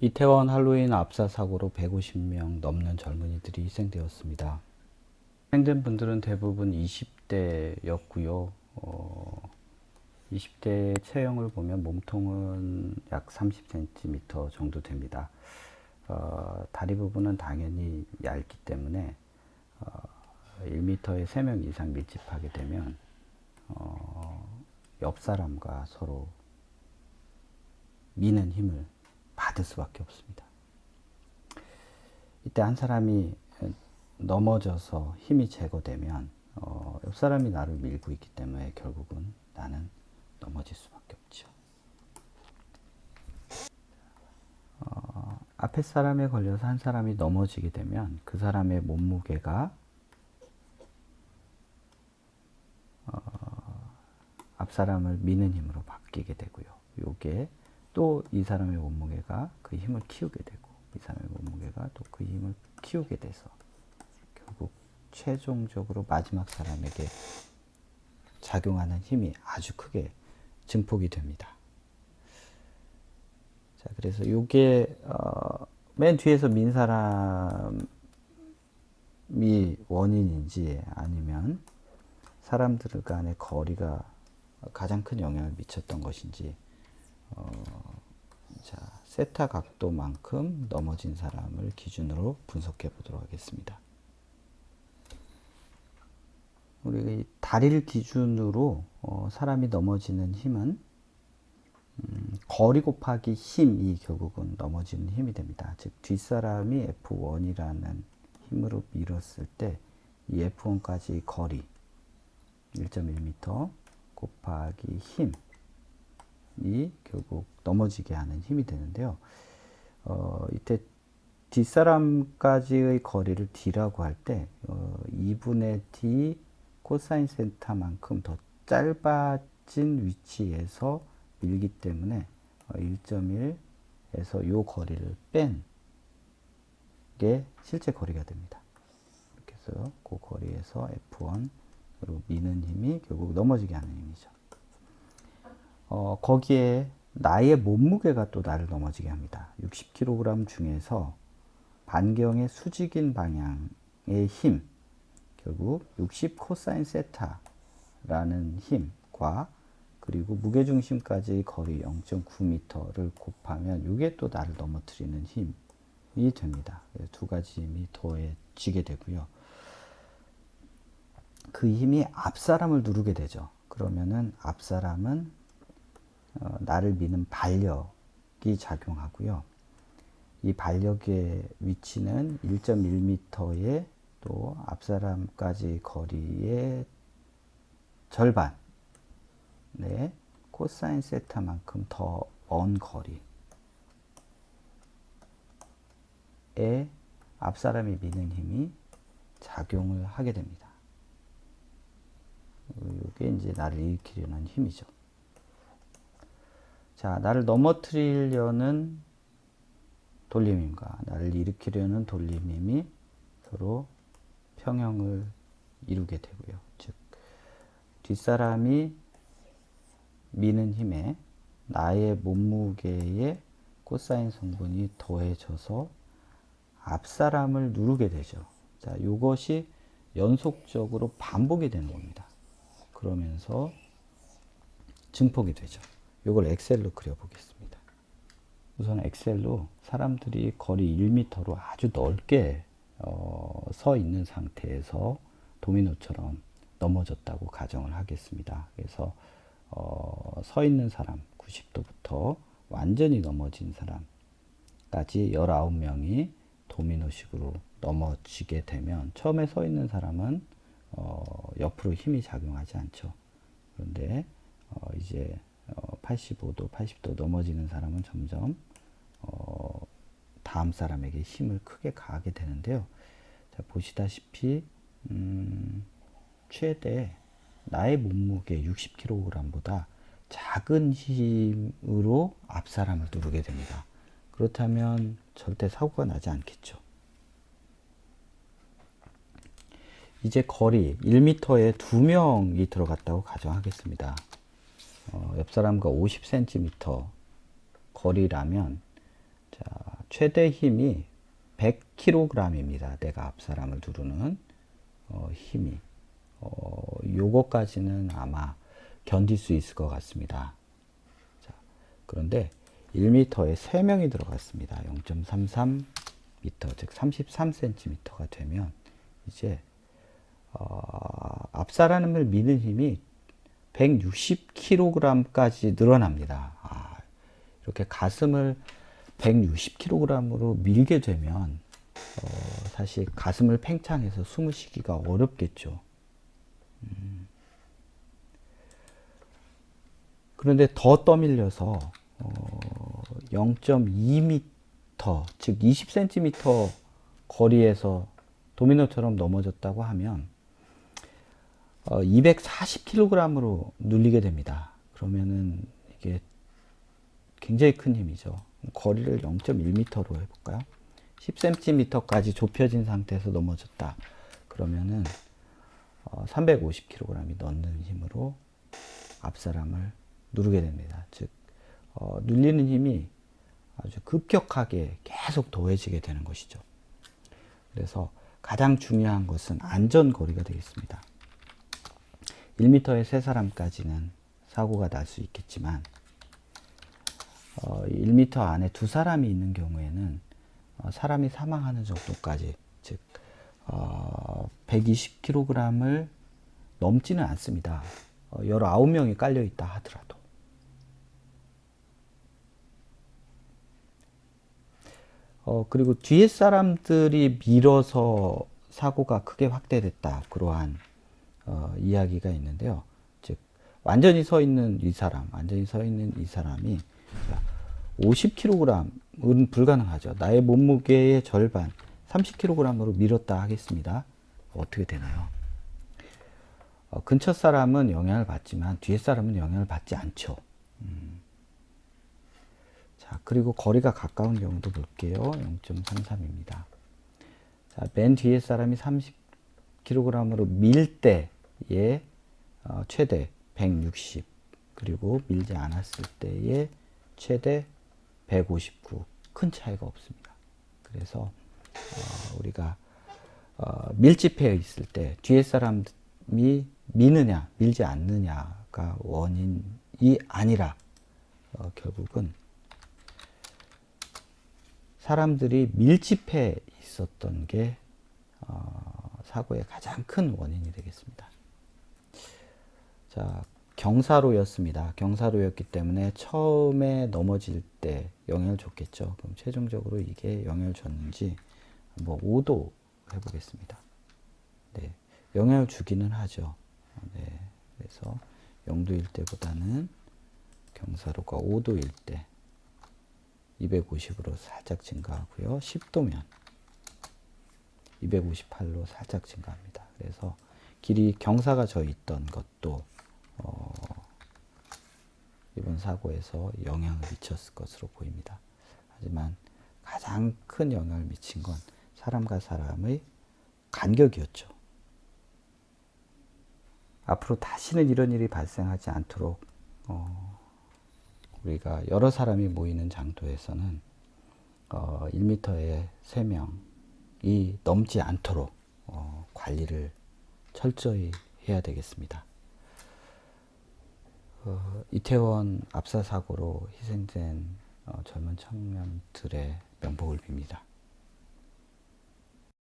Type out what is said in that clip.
이태원 할로윈 압사 사고로 150명 넘는 젊은이들이 희생되었습니다. 희생된 분들은 대부분 20대였고요. 20대 체형을 보면 몸통은 약 30cm 정도 됩니다. 다리 부분은 당연히 얇기 때문에 1m에 3명 이상 밀집하게 되면 옆 사람과 서로 미는 힘을 받을 수밖에 없습니다. 이때 한 사람이 넘어져서 힘이 제거되면 옆 사람이 나를 밀고 있기 때문에 결국은 나는 넘어질 수밖에 없죠. 앞에 사람에 걸려서 한 사람이 넘어지게 되면 그 사람의 몸무게가 앞 사람을 미는 힘으로 바뀌게 되고요. 요게 또 이 사람의 몸무게가 그 힘을 키우게 되고 이 사람의 몸무게가 또 그 힘을 키우게 돼서 결국 최종적으로 마지막 사람에게 작용하는 힘이 아주 크게 증폭이 됩니다. 자, 그래서 요게 맨 뒤에서 민 사람이 원인인지 아니면 사람들 간의 거리가 가장 큰 영향을 미쳤던 것인지 자, 세타 각도만큼 넘어진 사람을 기준으로 분석해 보도록 하겠습니다. 우리 다리를 기준으로 사람이 넘어지는 힘은 거리 곱하기 힘이 결국은 넘어지는 힘이 됩니다. 즉 뒷사람이 F1이라는 힘으로 밀었을 때 이 F1까지 거리 1.1m 곱하기 힘이 결국 넘어지게 하는 힘이 되는데요. 이때 뒷사람까지의 거리를 D라고 할 때 2분의 D 코사인 세타만큼 더 짧아진 위치에서 밀기 때문에 1.1에서 요 거리를 뺀 게 실제 거리가 됩니다. 이렇게 해서 그 거리에서 F1으로 미는 힘이 결국 넘어지게 하는 힘이죠. 거기에 나의 몸무게가 또 나를 넘어지게 합니다. 60kg 중에서 반경의 수직인 방향의 힘, 결국 60 코사인 세타라는 힘과 그리고 무게중심까지의 거리 0.9m를 곱하면 이게 또 나를 넘어뜨리는 힘이 됩니다. 두 가지 힘이 더해지게 되고요. 그 힘이 앞사람을 누르게 되죠. 그러면은 앞사람은 나를 미는 반력이 작용하고요. 이 반력의 위치는 1.1m의 또 앞사람까지 거리의 절반, 네, 코사인 세타만큼 더 먼 거리에 앞사람이 미는 힘이 작용을 하게 됩니다. 이게 이제 나를 일으키려는 힘이죠. 자, 나를 넘어뜨리려는 돌림힘과 나를 일으키려는 돌림힘이 서로 평형을 이루게 되고요. 즉, 뒷사람이 미는 힘에 나의 몸무게의 코사인 성분이 더해져서 앞사람을 누르게 되죠. 자, 이것이 연속적으로 반복이 되는 겁니다. 그러면서 증폭이 되죠. 이걸 엑셀로 그려보겠습니다. 우선 엑셀로 사람들이 거리 1m로 아주 넓게 서 있는 상태에서 도미노처럼 넘어졌다고 가정을 하겠습니다. 그래서 서 있는 사람 90도부터 완전히 넘어진 사람까지 19명이 도미노식으로 넘어지게 되면 처음에 서 있는 사람은 옆으로 힘이 작용하지 않죠. 그런데 이제 85도, 80도 넘어지는 사람은 점점 다음 사람에게 힘을 크게 가하게 되는데요. 자, 보시다시피 최대 나의 몸무게 60kg보다 작은 힘으로 앞 사람을 누르게 됩니다. 그렇다면 절대 사고가 나지 않겠죠. 이제 거리 1m에 2명이 들어갔다고 가정하겠습니다. 옆 사람과 50cm 거리라면 자, 최대 힘이 100kg입니다. 내가 앞사람을 두르는 힘이. 요거까지는 아마 견딜 수 있을 것 같습니다. 자, 그런데 1m에 3명이 들어갔습니다. 0.33m, 즉 33cm가 되면 이제 앞사람을 미는 힘이 160kg까지 늘어납니다. 이렇게 가슴을 160kg으로 밀게 되면 사실 가슴을 팽창해서 숨을 쉬기가 어렵겠죠. 그런데 더 떠밀려서 0.2m, 즉 20cm 거리에서 도미노처럼 넘어졌다고 하면 240kg으로 눌리게 됩니다. 그러면은 이게 굉장히 큰 힘이죠. 거리를 0.1m로 해볼까요? 10cm까지 좁혀진 상태에서 넘어졌다. 그러면은 350kg이 넣는 힘으로 앞사람을 누르게 됩니다. 즉 눌리는 힘이 아주 급격하게 계속 더해지게 되는 것이죠. 그래서 가장 중요한 것은 안전거리가 되겠습니다. 1m의 세 사람까지는 사고가 날 수 있겠지만 1m 안에 두 사람이 있는 경우에는 사람이 사망하는 정도까지, 즉 120kg을 넘지는 않습니다. 19명이 깔려 있다 하더라도. 그리고 뒤에 사람들이 밀어서 사고가 크게 확대됐다, 그러한 이야기가 있는데요. 즉 완전히 서 있는 이 사람이 50kg은 불가능하죠. 나의 몸무게의 절반, 30kg으로 밀었다 하겠습니다. 어떻게 되나요? 근처 사람은 영향을 받지만 뒤에 사람은 영향을 받지 않죠. 자, 그리고 거리가 가까운 경우도 볼게요. 0.33입니다. 자, 맨 뒤에 사람이 30kg으로 밀 때의 최대 160, 그리고 밀지 않았을 때의 최대 159, 큰 차이가 없습니다. 그래서 우리가 밀집해 있을 때 뒤에 사람이 미느냐 밀지 않느냐가 원인이 아니라 결국은 사람들이 밀집해 있었던 게 사고의 가장 큰 원인이 되겠습니다. 자, 경사로였습니다. 경사로였기 때문에 처음에 넘어질 때 영향을 줬겠죠. 그럼 최종적으로 이게 영향을 줬는지 뭐 5도 해보겠습니다. 네, 영향을 주기는 하죠. 네, 그래서 0도일 때보다는 경사로가 5도일 때 250으로 살짝 증가하고요. 10도면 258로 살짝 증가합니다. 그래서 길이 경사가 져 있던 것도 이번 사고에서 영향을 미쳤을 것으로 보입니다. 하지만 가장 큰 영향을 미친 건 사람과 사람의 간격이었죠. 앞으로 다시는 이런 일이 발생하지 않도록 우리가 여러 사람이 모이는 장소에서는 1m에 3명이 넘지 않도록 관리를 철저히 해야 되겠습니다. 이태원 압사 사고로 희생된 젊은 청년들의 명복을 빕니다.